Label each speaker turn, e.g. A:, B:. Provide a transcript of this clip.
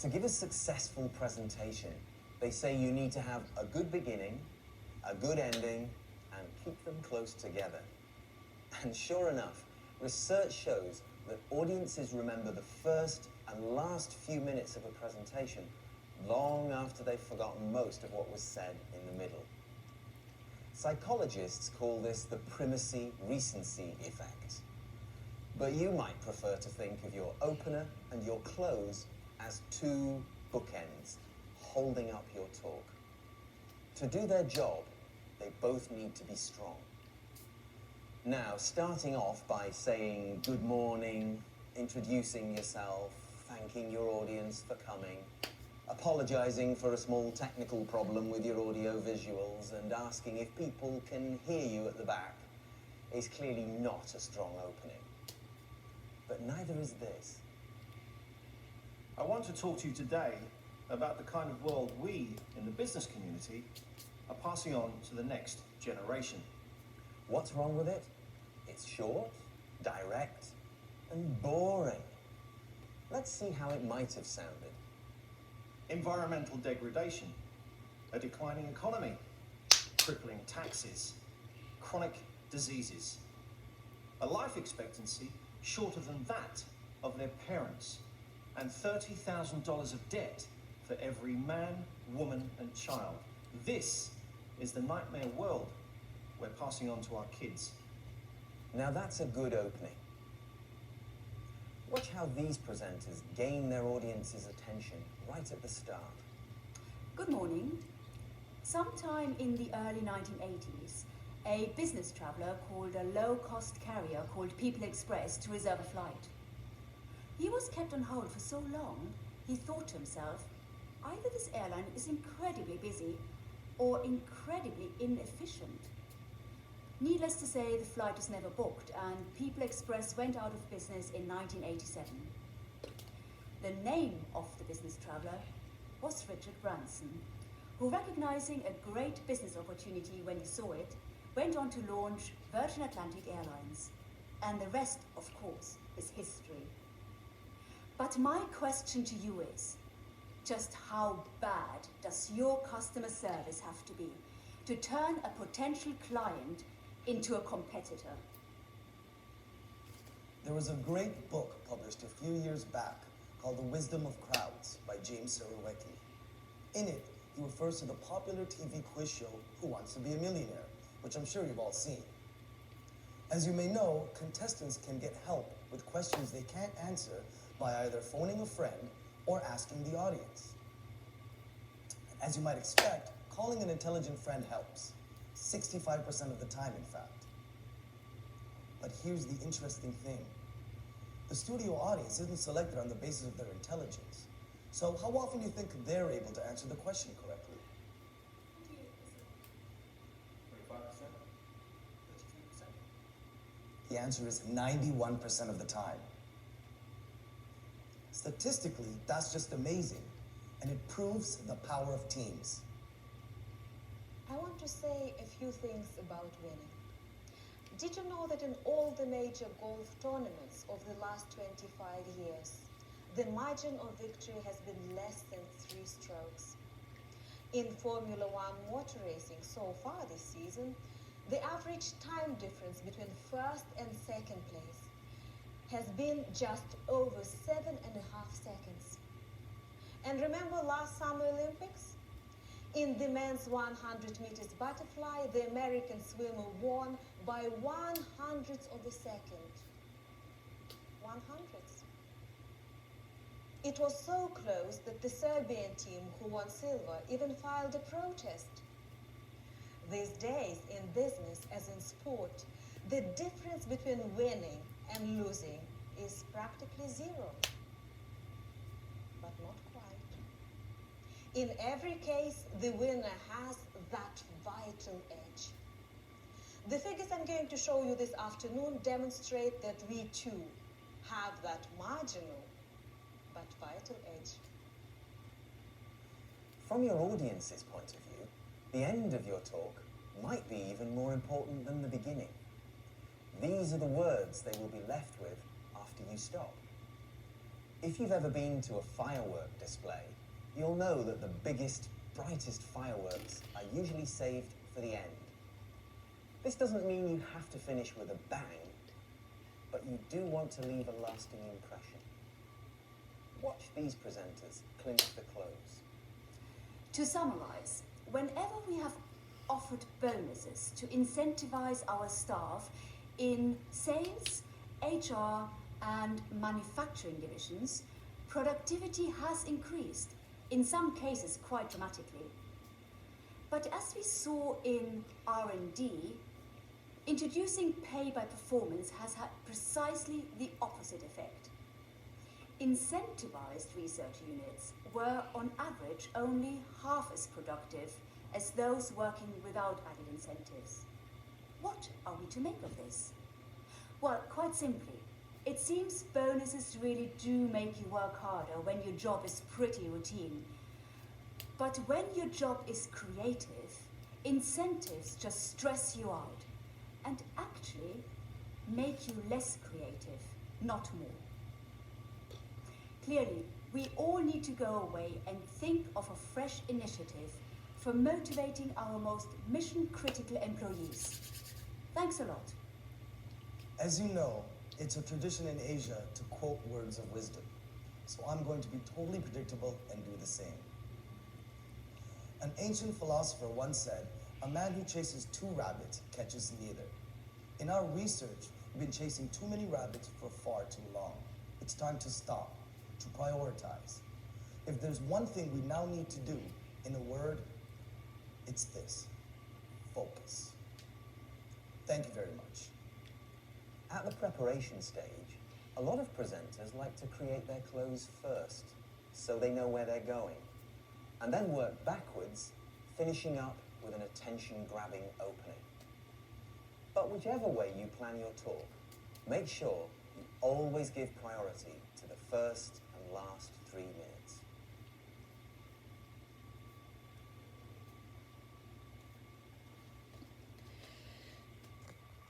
A: To give a successful presentation, they say you need to have a good beginning, a good ending, and keep them close together. And sure enough, research shows that audiences remember the first and last few minutes of a presentation long after they've forgotten most of what was said in the middle. Psychologists call this the primacy-recency effect. But you might prefer to think of your opener and your close as two bookends holding up your talk. To do their job, they both need to be strong. Now, starting off by saying good morning, introducing yourself, thanking your audience for coming, apologizing for a small technical problem with your audio visuals, and asking if people can hear you at the back is clearly not a strong opening. But neither is this.
B: I want to talk to you today about the kind of world we, in the business community, are passing on to the next generation.
A: What's wrong with it? It's short, direct, and boring. Let's see how it might have sounded.
B: Environmental degradation, a declining economy, crippling taxes, chronic diseases, a life expectancy shorter than that of their parents, and $30,000 of debt for every man, woman, and child. This is the nightmare world we're passing on to our kids.
A: Now that's a good opening. Watch how these presenters gain their audience's attention right at the start.
C: Good morning. Sometime in the early 1980s, a business traveller called a low-cost carrier called People Express to reserve a flight. He was kept on hold for so long, he thought to himself, either this airline is incredibly busy or incredibly inefficient. Needless to say, the flight was never booked, and People Express went out of business in 1987. The name of the business traveller was Richard Branson, who, recognizing a great business opportunity when he saw it, went on to launch Virgin Atlantic Airlines. And the rest, of course, is history. But my question to you is, just how bad does your customer service have to be to turn a potential client into a competitor?
D: There was a great book published a few years back called The Wisdom of Crowds by James Surowiecki. In it, he refers to the popular TV quiz show Who Wants to Be a Millionaire, which I'm sure you've all seen. As you may know, contestants can get help with questions they can't answer by either phoning a friend or asking the audience. As you might expect, calling an intelligent friend helps. 65% of the time, in fact. But here's the interesting thing. The studio audience isn't selected on the basis of their intelligence. So how often do you think they're able to answer the question correctly?
B: 25%? 33%?
D: The answer is 91% of the time. Statistically, that's just amazing, and it proves the power of teams.
E: I want to say a few things about winning. Did you know that in all the major golf tournaments of the last 25 years, the margin of victory has been less than 3 strokes? In Formula One motor racing so far this season, the average time difference between first and second place has been just over 7.5 seconds. And remember last Summer Olympics? In the men's 100 meters butterfly, the American swimmer won by 1/100th of a second. 1/100th. It was so close that the Serbian team, who won silver, even filed a protest. These days, in business as in sport, the difference between winning and losing is practically zero. But not quite. In every case, the winner has that vital edge. The figures I'm going to show you this afternoon demonstrate that we too have that marginal but vital edge.
A: From your audience's point of view, the end of your talk might be even more important than the beginning. These are the words they will be left with after you stop. If you've ever been to a firework display, you'll know that the biggest, brightest fireworks are usually saved for the end. This doesn't mean you have to finish with a bang, but you do want to leave a lasting impression. Watch these presenters clinch the close.
C: To summarize, whenever we have offered bonuses to incentivize our staff in sales, HR, and manufacturing divisions, productivity has increased, in some cases quite dramatically. But as we saw in R&D, introducing pay by performance has had precisely the opposite effect. Incentivized research units were on average only half as productive as those working without added incentives. What are we to make of this? Well, quite simply, it seems bonuses really do make you work harder when your job is pretty routine. But when your job is creative, incentives just stress you out and actually make you less creative, not more. Clearly, we all need to go away and think of a fresh initiative for motivating our most mission-critical employees. Thanks a lot.
D: As you know, it's a tradition in Asia to quote words of wisdom. So I'm going to be totally predictable and do the same. An ancient philosopher once said, "A man who chases 2 rabbits catches neither." In our research, we've been chasing too many rabbits for far too long. It's time to stop, to prioritize. If there's one thing we now need to do, in a word, it's this: focus. Thank you very much.
A: At the preparation stage, a lot of presenters like to create their close first, so they know where they're going, and then work backwards, finishing up with an attention-grabbing opening. But whichever way you plan your talk, make sure you always give priority to the first and last 3 minutes.